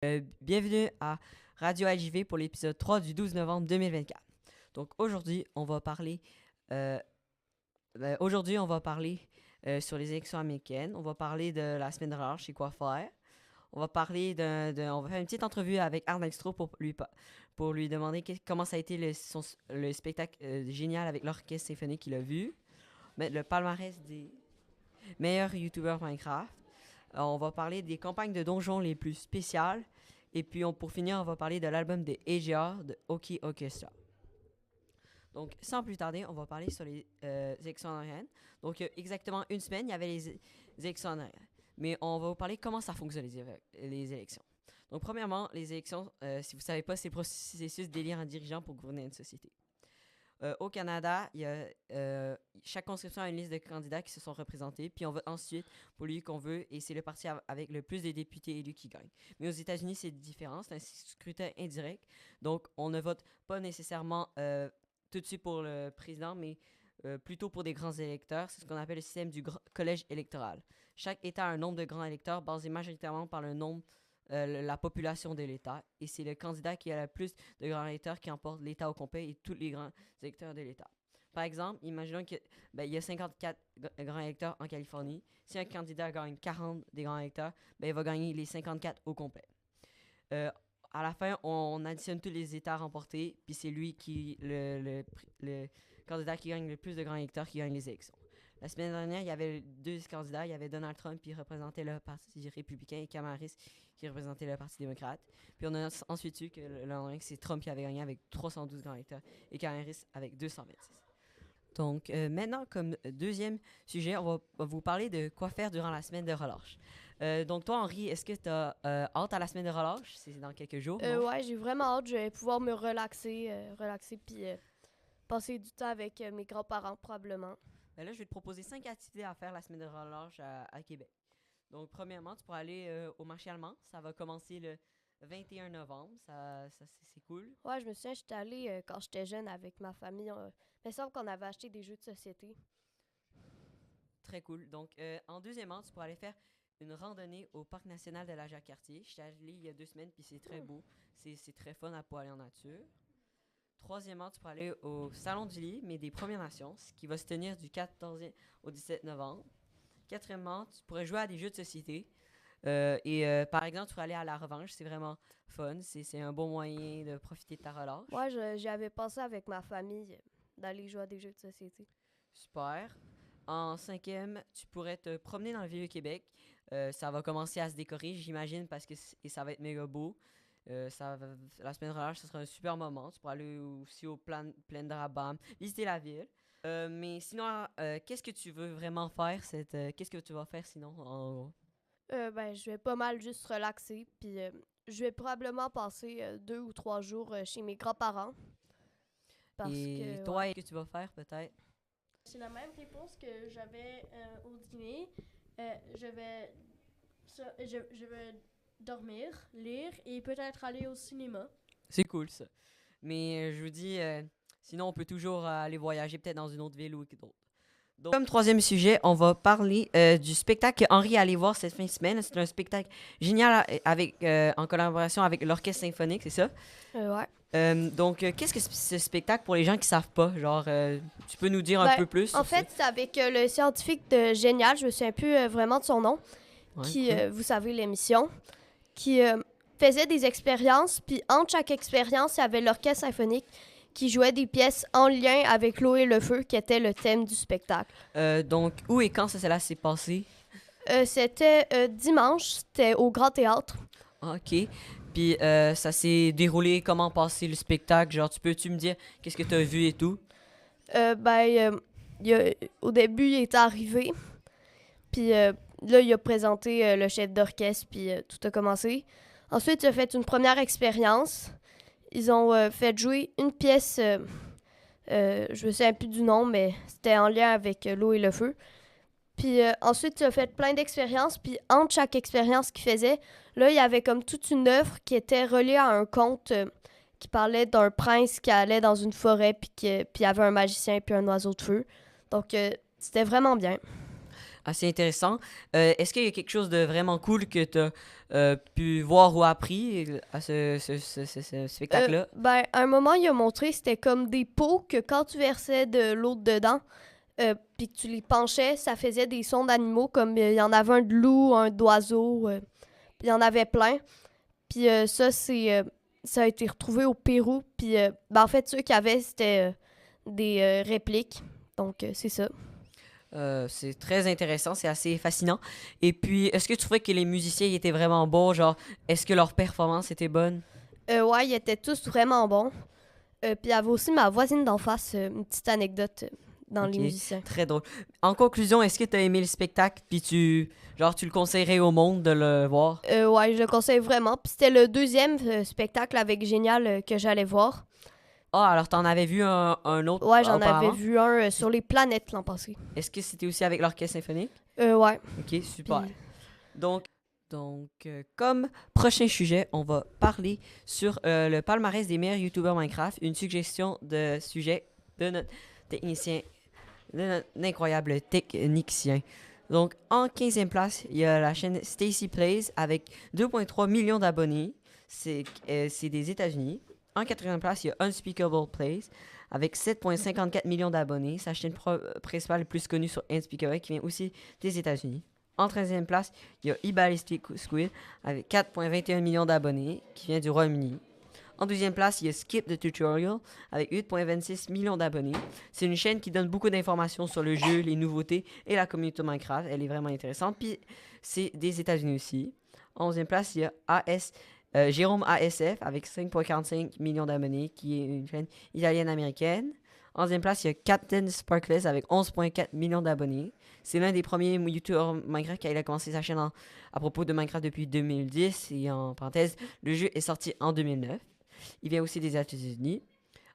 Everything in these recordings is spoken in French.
Bienvenue à Radio LJV pour l'épisode 3 du 12 novembre 2024. Donc aujourd'hui, on va parler, euh, sur les élections américaines. On va parler de la semaine de relâche, c'est quoi faire. On va parler on va faire une petite entrevue avec Arnold Stroh pour lui demander comment ça a été le spectacle génial avec l'orchestre symphonique qu'il a vu. Mettre le palmarès des meilleurs YouTubers Minecraft. On va parler des campagnes de donjons les plus spéciales. Et puis, pour finir, on va parler de l'album de AJR de Hockey Orchestra. Donc, sans plus tarder, on va parler sur les élections américaines. Donc, exactement une semaine, il y avait les élections américaines. Mais on va vous parler comment ça fonctionne, les élections. Donc, premièrement, les élections, si vous ne savez pas, c'est le processus d'élire un dirigeant pour gouverner une société. Au Canada, chaque conscription a une liste de candidats qui se sont représentés, puis on vote ensuite pour lui qu'on veut, et c'est le parti avec le plus de députés élus qui gagne. Mais aux États-Unis, c'est différent, c'est un scrutin indirect, donc on ne vote pas nécessairement tout de suite pour le président, mais plutôt pour des grands électeurs. C'est ce qu'on appelle le système du collège électoral. Chaque État a un nombre de grands électeurs basé majoritairement par le nombre la population de l'État, et c'est le candidat qui a le plus de grands électeurs qui emporte l'État au complet et tous les grands électeurs de l'État. Par exemple, imaginons qu'il y a 54 grands électeurs en Californie. Si un candidat gagne 40 des grands électeurs, il va gagner les 54 au complet. À la fin, on additionne tous les États remportés, puis c'est lui le candidat qui gagne le plus de grands électeurs qui gagne les élections. La semaine dernière, il y avait deux candidats. Il y avait Donald Trump qui représentait le Parti républicain et Kamala Harris qui représentait le Parti démocrate. Puis on a ensuite su que le lendemain, c'est Trump qui avait gagné avec 312 grands électeurs et Kamala Harris avec 226. Donc maintenant, comme deuxième sujet, on va vous parler de quoi faire durant la semaine de relâche. Donc toi, Henri, est-ce que tu as hâte à la semaine de relâche? C'est dans quelques jours, non? Ouais, j'ai vraiment hâte. Je vais pouvoir me relaxer puis passer du temps avec mes grands-parents, probablement. Là, je vais te proposer 5 activités à faire la semaine de relâche à Québec. Donc, premièrement, tu pourras aller au marché allemand. Ça va commencer le 21 novembre. C'est cool. Ouais, je me souviens, j'étais allée quand j'étais jeune avec ma famille. Il me semble qu'on avait acheté des jeux de société. Très cool. Donc, en deuxièmement, tu pourras aller faire une randonnée au Parc national de la Jacques-Cartier. J'étais allé il y a 2 semaines, puis c'est très beau. C'est très fun à pouvoir aller en nature. Troisièmement, tu pourras aller au Salon du Livre, mais des Premières Nations, qui va se tenir du 14 au 17 novembre. Quatrièmement, tu pourrais jouer à des jeux de société. Par exemple, tu pourrais aller à la revanche. C'est vraiment fun. C'est un bon moyen de profiter de ta relâche. Ouais, j'avais pensé avec ma famille d'aller jouer à des jeux de société. Super. En cinquième, tu pourrais te promener dans le Vieux-Québec. Ça va commencer à se décorer, j'imagine, parce que ça va être méga beau. La semaine de relâche, ce sera un super moment. Tu pourras aller aussi au plaine de Rabam, visiter la ville. Mais sinon, qu'est-ce que tu veux vraiment faire? Qu'est-ce que tu vas faire sinon? Je vais pas mal juste relaxer. Puis je vais probablement passer 2 ou 3 jours chez mes grands-parents. Et toi, qu'est-ce que tu vas faire peut-être? C'est la même réponse que j'avais au dîner. Je vais dormir, lire et peut-être aller au cinéma. C'est cool ça. Mais je vous dis, sinon on peut toujours aller voyager peut-être dans une autre ville ou d'autre. Donc, comme troisième sujet, on va parler du spectacle qu'Henri est allé voir cette fin de semaine. C'est un spectacle génial en collaboration avec l'Orchestre symphonique, c'est ça? Ouais. Donc, qu'est-ce que ce spectacle pour les gens qui savent pas? Genre, tu peux nous dire un peu plus? En fait, c'est avec le scientifique de Génial, je me souviens plus vraiment de son nom, qui, cool. vous savez, l'émission, qui faisait des expériences, puis entre chaque expérience, il y avait l'orchestre symphonique qui jouait des pièces en lien avec l'eau et le feu, qui était le thème du spectacle. Donc, où et quand cela s'est passé? C'était dimanche, c'était au Grand Théâtre. OK. Puis, ça s'est déroulé, comment passer le spectacle? Genre, peux-tu me dire qu'est-ce que tu as vu et tout? Au début, il est arrivé, puis là, il a présenté le chef d'orchestre, puis tout a commencé. Ensuite, il a fait une première expérience. Ils ont fait jouer une pièce, je me souviens plus du nom, mais c'était en lien avec l'eau et le feu. Puis ensuite, il a fait plein d'expériences, puis entre chaque expérience qu'il faisait, là, il y avait comme toute une œuvre qui était reliée à un conte qui parlait d'un prince qui allait dans une forêt, puis il y avait un magicien puis un oiseau de feu. Donc, c'était vraiment bien. Assez intéressant. Est-ce qu'il y a quelque chose de vraiment cool que tu as pu voir ou appris à ce spectacle-là? À un moment, il a montré, c'était comme des pots que quand tu versais de l'eau dedans, puis que tu les penchais, ça faisait des sons d'animaux, comme il y en avait un de loup, un d'oiseau, puis il y en avait plein. Puis ça a été retrouvé au Pérou. Puis en fait, ceux qu'il y avait, c'était des répliques. Donc, c'est ça. C'est très intéressant, c'est assez fascinant. Et puis, est-ce que tu trouvais que les musiciens ils étaient vraiment bons? Genre, est-ce que leur performance était bonne? Ouais, ils étaient tous vraiment bons. Puis il y avait aussi ma voisine d'en face, une petite anecdote dans Ok, les musiciens. très drôle. En conclusion, est-ce que tu as aimé le spectacle? Puis tu le conseillerais au monde de le voir? Ouais, je le conseille vraiment. Puis c'était le deuxième spectacle avec Génial que j'allais voir. Ah, alors t'en avais vu un autre Ouais, j'en avais auparavant? vu un sur les planètes l'an passé. Est-ce que c'était aussi avec l'orchestre symphonique? Ouais. Ok, super. Puis, Donc, comme prochain sujet, on va parler sur le palmarès des meilleurs YouTubers Minecraft, une suggestion de sujet de notre technicien, de notre incroyable technicien. Donc, en 15e place, il y a la chaîne Stacy Plays avec 2,3 millions d'abonnés. C'est des États-Unis. En 4e place, il y a Unspeakable Plays avec 7,54 millions d'abonnés. Sa chaîne principale plus connue sur Unspeakable qui vient aussi des États-Unis. En 13e place, il y a eBallistic Squid avec 4,21 millions d'abonnés qui vient du Royaume-Uni. En 12e place, il y a Skip the Tutorial avec 8,26 millions d'abonnés. C'est une chaîne qui donne beaucoup d'informations sur le jeu, les nouveautés et la communauté Minecraft. Elle est vraiment intéressante. Puis, c'est des États-Unis aussi. En 11e place, il y a Jérôme ASF avec 5,45 millions d'abonnés, qui est une chaîne italienne-américaine. En 11e place, il y a Captain Sparkless avec 11,4 millions d'abonnés. C'est l'un des premiers YouTubers Minecraft qui a commencé sa chaîne à propos de Minecraft depuis 2010. Et en parenthèse, le jeu est sorti en 2009. Il vient aussi des États-Unis.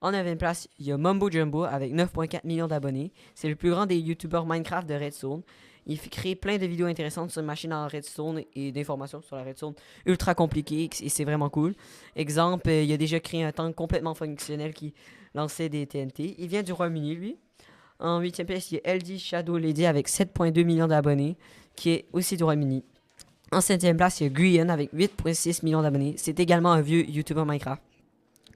En 9e place, il y a Mumbo Jumbo avec 9,4 millions d'abonnés. C'est le plus grand des YouTubers Minecraft de Redstone. Il crée plein de vidéos intéressantes sur une machine en Redstone et d'informations sur la Redstone ultra compliquées et c'est vraiment cool. Exemple, il a déjà créé un tank complètement fonctionnel qui lançait des TNT. Il vient du Royaume-Uni, lui. En 8e place, il y a LD Shadow Lady avec 7,2 millions d'abonnés, qui est aussi du Royaume-Uni. En 7e place, il y a Guyan avec 8,6 millions d'abonnés. C'est également un vieux YouTuber Minecraft.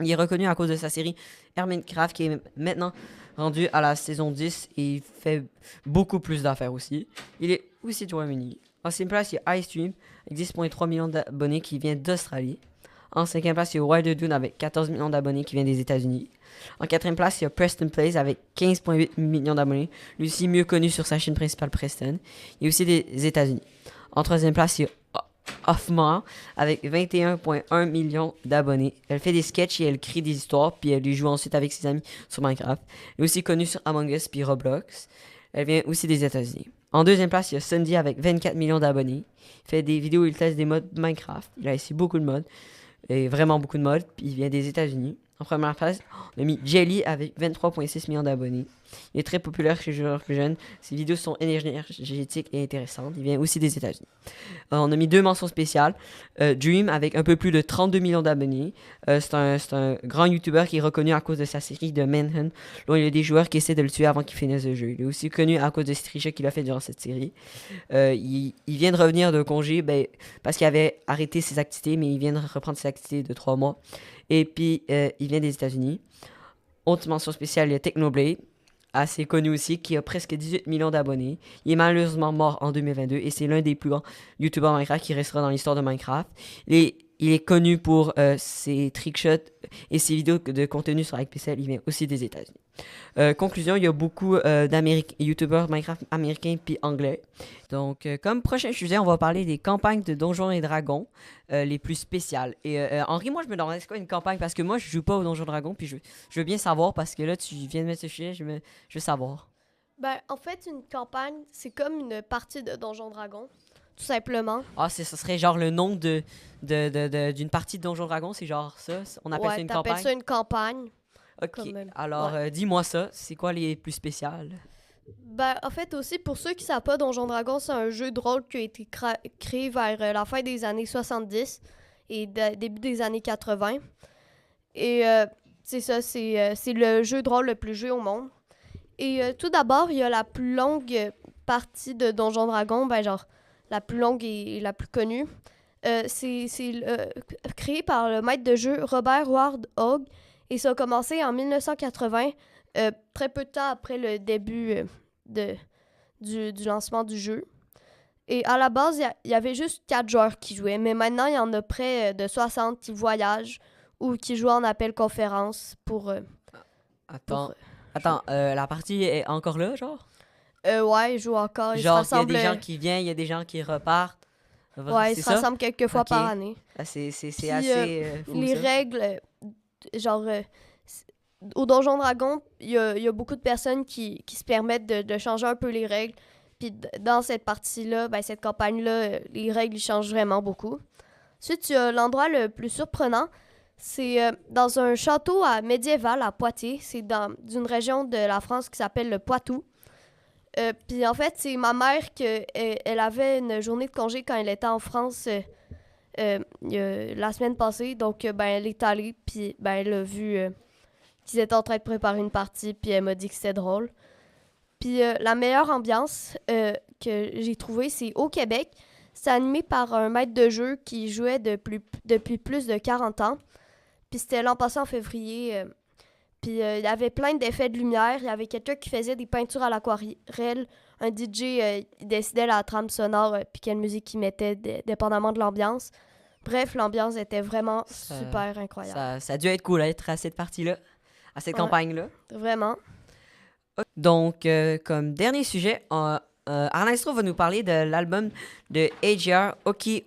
Il est reconnu à cause de sa série Hermitcraft qui est maintenant rendu à la saison 10 et il fait beaucoup plus d'affaires aussi. Il est aussi du Royaume-Uni. En 6e place, il y a iStream avec 10,3 millions d'abonnés qui vient d'Australie. En 5e place, il y a Wilder avec 14 millions d'abonnés qui vient des États-Unis. En 4e place, il y a Preston Plays avec 15,8 millions d'abonnés, lui aussi mieux connu sur sa chaîne principale Preston. Il est aussi des États-Unis. En 3e place, il y a Offmore avec 21,1 millions d'abonnés. Elle fait des sketchs et elle crée des histoires, puis elle les joue ensuite avec ses amis sur Minecraft. Elle est aussi connue sur Among Us puis Roblox. Elle vient aussi des États-Unis. En 2e place, il y a Sunday avec 24 millions d'abonnés. Il fait des vidéos où il teste des modes Minecraft. Il a essayé beaucoup de modes, et vraiment beaucoup de modes, puis il vient des États-Unis. En première place, on a mis Jelly avec 23,6 millions d'abonnés. Il est très populaire chez les joueurs plus jeunes. Ses vidéos sont énergétiques et intéressantes. Il vient aussi des États-Unis. On a mis 2 mentions spéciales. Dream avec un peu plus de 32 millions d'abonnés. C'est un grand YouTuber qui est reconnu à cause de sa série de Manhunt, dont il y a des joueurs qui essaient de le tuer avant qu'il finisse le jeu. Il est aussi connu à cause de tricheries qu'il a fait durant cette série. Il vient de revenir de congé parce qu'il avait arrêté ses activités, mais il vient de reprendre ses activités de 3 mois. Et puis, il vient des États-Unis. Autre mention spéciale, il y a Technoblade, assez connu aussi, qui a presque 18 millions d'abonnés. Il est malheureusement mort en 2022 et c'est l'un des plus grands YouTubers Minecraft qui restera dans l'histoire de Minecraft. Il est connu pour ses trickshots et ses vidéos de contenu sur HackPixel. Il vient aussi des États-Unis. Conclusion, il y a beaucoup YouTubers Minecraft américains puis anglais. Donc, comme prochain sujet, on va parler des campagnes de Donjons et Dragons les plus spéciales. Et Henri, moi, je me demandais c'est quoi une campagne parce que moi, je joue pas aux Donjons et Dragons puis je veux bien savoir parce que là, tu viens de mettre ce sujet, je veux savoir. En fait, une campagne, c'est comme une partie de Donjon Dragon, tout simplement. Ah, ce serait genre le nom d'une partie de Donjons et Dragons, c'est genre ça? On appelle ça une campagne? t'appelles ça une campagne. Ok, Comme, alors dis-moi ça, c'est quoi les plus spéciales? En fait, aussi, pour ceux qui ne savent pas, Donjon Dragon, c'est un jeu de rôle qui a été créé vers la fin des années 70 et début des années 80. Et c'est ça, c'est le jeu de rôle le plus joué au monde. Et tout d'abord, il y a la plus longue partie de Donjon Dragon, ben genre la plus longue et la plus connue. C'est créé par le maître de jeu Robert Ward Hogg et ça a commencé en 1980, très peu de temps après le début du lancement du jeu. Et à la base, il y avait juste 4 joueurs qui jouaient, mais maintenant, il y en a près de 60 qui voyagent ou qui jouent en appel conférence pour... Attends, pour- la partie est encore là, genre? ouais, ils jouent encore. Ils Genre, se il y a rassemblent, des gens qui viennent, il y a des gens qui repartent. ouais, ils C'est se ça? rassemblent quelques fois Ok. par année. Ah, c'est Puis, assez fou, Les ça. règles, genre, au Donjon Dragon, il y a beaucoup de personnes qui se permettent de changer un peu les règles. Puis dans cette partie-là, ben, cette campagne-là, les règles ils changent vraiment beaucoup. Ensuite, l'endroit le plus surprenant, c'est dans un château médiéval à Poitiers. C'est dans d'une région de la France qui s'appelle le Poitou. Puis en fait, c'est ma mère elle avait une journée de congé quand elle était en France la semaine passée. Donc, ben, elle est allée, puis ben, elle a vu qu'ils étaient en train de préparer une partie, puis elle m'a dit que c'était drôle. Puis la meilleure ambiance que j'ai trouvée, c'est au Québec. C'est animé par un maître de jeu qui jouait depuis plus de 40 ans. Puis c'était l'an passé en février. Puis il y avait plein d'effets de lumière. Il y avait quelqu'un qui faisait des peintures à l'aquarelle. Un DJ il décidait la trame sonore puis quelle musique il mettait dépendamment de l'ambiance. Bref, l'ambiance était vraiment super incroyable. Ça a dû être cool d'être à cette partie-là, à cette Ouais. campagne-là. Vraiment. Donc, comme dernier sujet, Arnestro va nous parler de l'album de AJR Hockey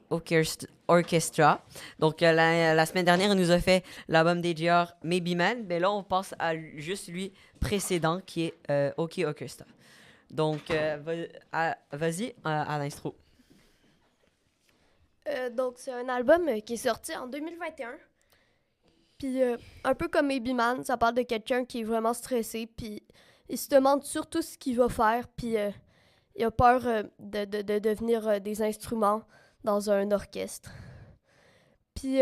Orchestra. Donc, la semaine dernière, il nous a fait l'album d'AJR Maybe Man, mais là, on passe à juste lui précédent qui est Hockey Orchestra. Donc, vas-y, Arnestro. Donc, c'est un album qui est sorti en 2021. Puis, un peu comme Maybe Man, ça parle de quelqu'un qui est vraiment stressé. Puis, il se demande surtout ce qu'il va faire. Puis, il a peur de devenir des instruments dans un orchestre. Puis,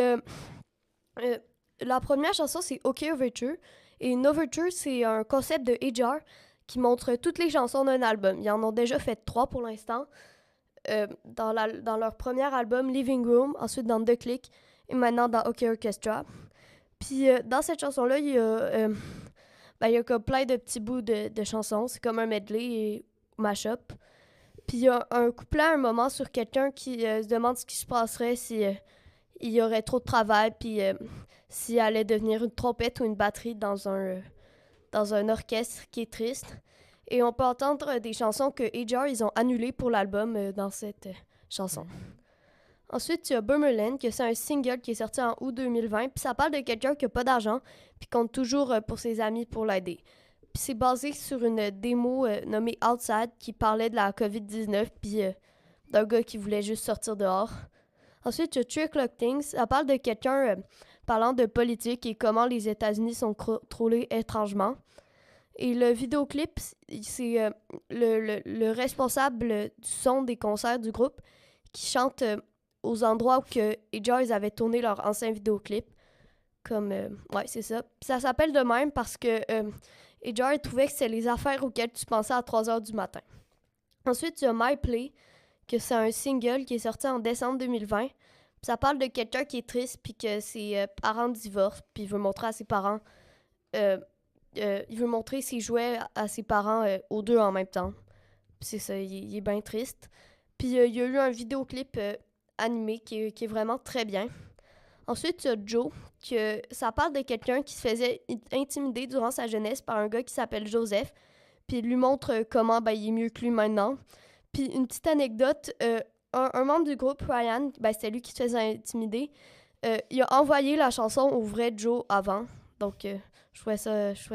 la première chanson, c'est OK Overture. Et une overture, c'est un concept de AJR qui montre toutes les chansons d'un album. Ils en ont déjà fait 3 pour l'instant. Dans leur premier album, Living Room, ensuite dans The Click, et maintenant dans OK Orchestra. Puis dans cette chanson-là, il y a comme plein de petits bouts de chansons. C'est comme un medley et mash-up. Puis il y a un couplet à un moment sur quelqu'un qui se demande ce qui se passerait si il y aurait trop de travail, puis s'il allait devenir une trompette ou une batterie dans un orchestre qui est triste. Et on peut entendre des chansons que AJR ils ont annulées pour l'album dans cette chanson. Ensuite, il y a Bummerland, que c'est un single qui est sorti en août 2020. Puis ça parle de quelqu'un qui n'a pas d'argent, puis compte toujours pour ses amis pour l'aider. Puis c'est basé sur une démo nommée Outside qui parlait de la COVID-19, puis d'un gars qui voulait juste sortir dehors. Ensuite, il y a 3 O'Clock Things. Ça parle de quelqu'un parlant de politique et comment les États-Unis sont contrôlés étrangement. Et le vidéoclip, c'est le responsable du son des concerts du groupe qui chante aux endroits où AJR ils avaient tourné leur ancien vidéoclip. Comme, ouais, c'est ça. Puis ça s'appelle de même parce que AJR trouvait que c'était les affaires auxquelles tu pensais à 3 heures du matin. Ensuite, il y a My Play, que c'est un single qui est sorti en décembre 2020. Puis ça parle de quelqu'un qui est triste puis que ses parents divorcent, puis il veut montrer à ses parents... il veut montrer ses jouets à ses parents aux deux en même temps. Puis c'est ça, il est bien triste. Puis il y a eu un vidéoclip animé qui est vraiment très bien. Ensuite, il y a Joe, que ça parle de quelqu'un qui se faisait intimider durant sa jeunesse par un gars qui s'appelle Joseph. Puis il lui montre comment il est mieux que lui maintenant. Puis une petite anecdote, un membre du groupe, Ryan, c'était lui qui se faisait intimider. Il a envoyé la chanson au vrai Joe avant. Donc, je trouvais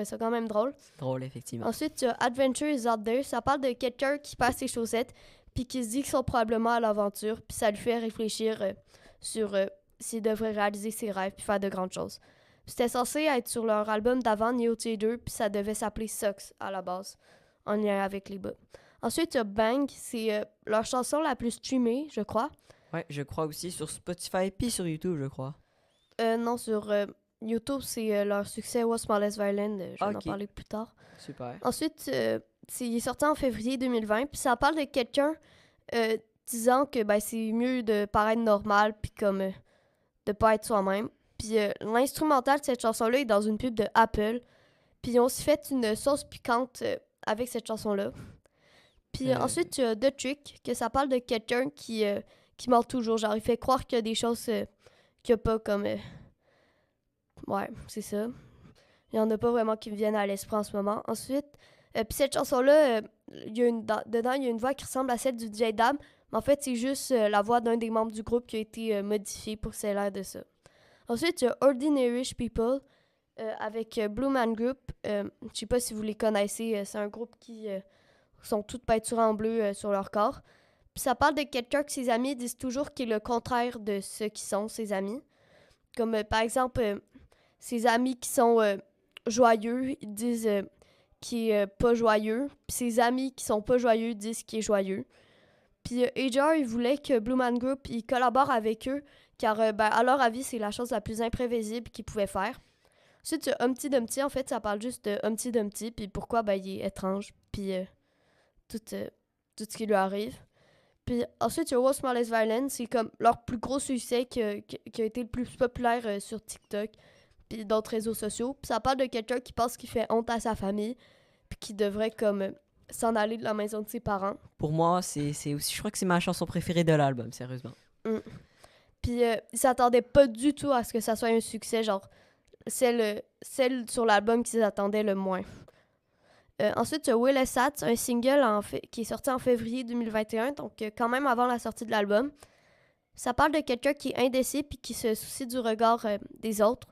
ça quand même drôle. C'est drôle, effectivement. Ensuite, il y a Adventure is Out There. Ça parle de quelqu'un qui passe ses chaussettes puis qui se dit qu'ils sont probablement à l'aventure. Puis ça lui fait réfléchir sur s'il devrait réaliser ses rêves puis faire de grandes choses. C'était censé être sur leur album d'avant, Neo Theater, puis ça devait s'appeler Sucks à la base, en lien avec les bas. Ensuite, il y a Bang. C'est leur chanson la plus streamée, je crois. Ouais, je crois aussi sur Spotify puis sur YouTube, je crois. Non, sur... YouTube, c'est leur succès What's Smallest Violin. Je vais en parler plus tard. Super. Ensuite, il est sorti en février 2020, puis ça parle de quelqu'un disant que ben, c'est mieux de paraître normal, puis comme de pas être soi-même. Puis l'instrumental de cette chanson-là est dans une pub de Apple, puis ils ont aussi fait une sauce piquante avec cette chanson-là. Puis ensuite, tu as The Trick, que ça parle de quelqu'un qui ment toujours. Genre, il fait croire qu'il y a des choses qu'il n'y a pas comme... Ouais, c'est ça. Il n'y en a pas vraiment qui me viennent à l'esprit en ce moment. Ensuite, puis cette chanson-là, dedans, il y a une voix qui ressemble à celle du DJ Dab. Mais en fait, c'est juste la voix d'un des membres du groupe qui a été modifiée pour que ça ait l'air de ça. Ensuite, il y a Ordinary People avec Blue Man Group. Je sais pas si vous les connaissez. C'est un groupe qui sont toutes peinturées en bleu sur leur corps. Puis ça parle de quelqu'un que ses amis disent toujours qu'il est le contraire de ce qui sont ses amis. Comme par exemple, ses amis qui sont joyeux, ils disent qu'il est pas joyeux. Puis ses amis qui sont pas joyeux disent qu'il est joyeux. Puis AJR, il voulait que Blue Man Group il collabore avec eux, car à leur avis, c'est la chose la plus imprévisible qu'ils pouvaient faire. Ensuite, Humpty Dumpty, en fait, ça parle juste de Humpty Dumpty, puis pourquoi il est étrange, puis tout ce qui lui arrive. Puis ensuite, il y a World's Smallest Violin, c'est comme leur plus gros succès qui a été le plus populaire sur TikTok, puis d'autres réseaux sociaux. Puis ça parle de quelqu'un qui pense qu'il fait honte à sa famille, puis qui devrait comme s'en aller de la maison de ses parents. Pour moi, c'est aussi, je crois que c'est ma chanson préférée de l'album, sérieusement. Puis ils s'attendaient pas du tout à ce que ça soit un succès, genre celle sur l'album qu'ils attendaient le moins. Ensuite, il y a Will Sat, un single qui est sorti en février 2021, donc quand même avant la sortie de l'album. Ça parle de quelqu'un qui est indécis puis qui se soucie du regard des autres,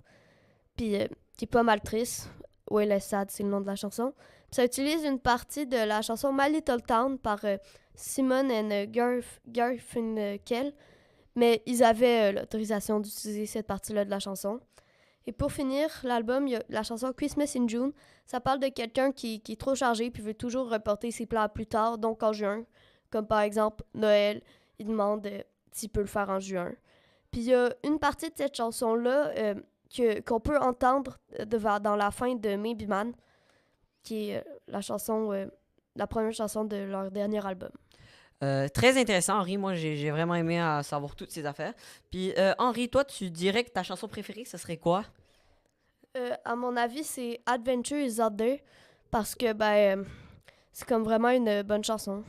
puis qui est pas mal triste. Will Sat, c'est le nom de la chanson. Puis ça utilise une partie de la chanson My Little Town par Simon and Garfunkel, mais ils avaient l'autorisation d'utiliser cette partie-là de la chanson. Et pour finir, l'album, il y a la chanson Christmas in June. Ça parle de quelqu'un qui est trop chargé puis veut toujours reporter ses plans à plus tard, donc en juin. Comme par exemple Noël, il demande s'il peut le faire en juin. Puis il y a une partie de cette chanson-là qu'on peut entendre dans la fin de Maybe Man, qui est la première chanson de leur dernier album. Très intéressant, Henri. Moi, j'ai vraiment aimé savoir toutes ces affaires. Puis, Henri, toi, tu dirais que ta chanson préférée, ce serait quoi? À mon avis, c'est Adventure is Out There, parce que c'est comme vraiment une bonne chanson.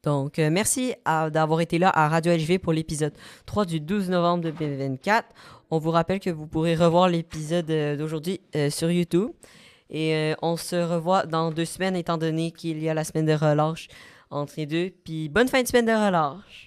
Donc, merci d'avoir été là à Radio LGV pour l'épisode 3 du 12 novembre 2024. On vous rappelle que vous pourrez revoir l'épisode d'aujourd'hui sur YouTube. Et on se revoit dans 2 semaines, étant donné qu'il y a la semaine de relâche entre les deux. Puis bonne fin de semaine de relâche.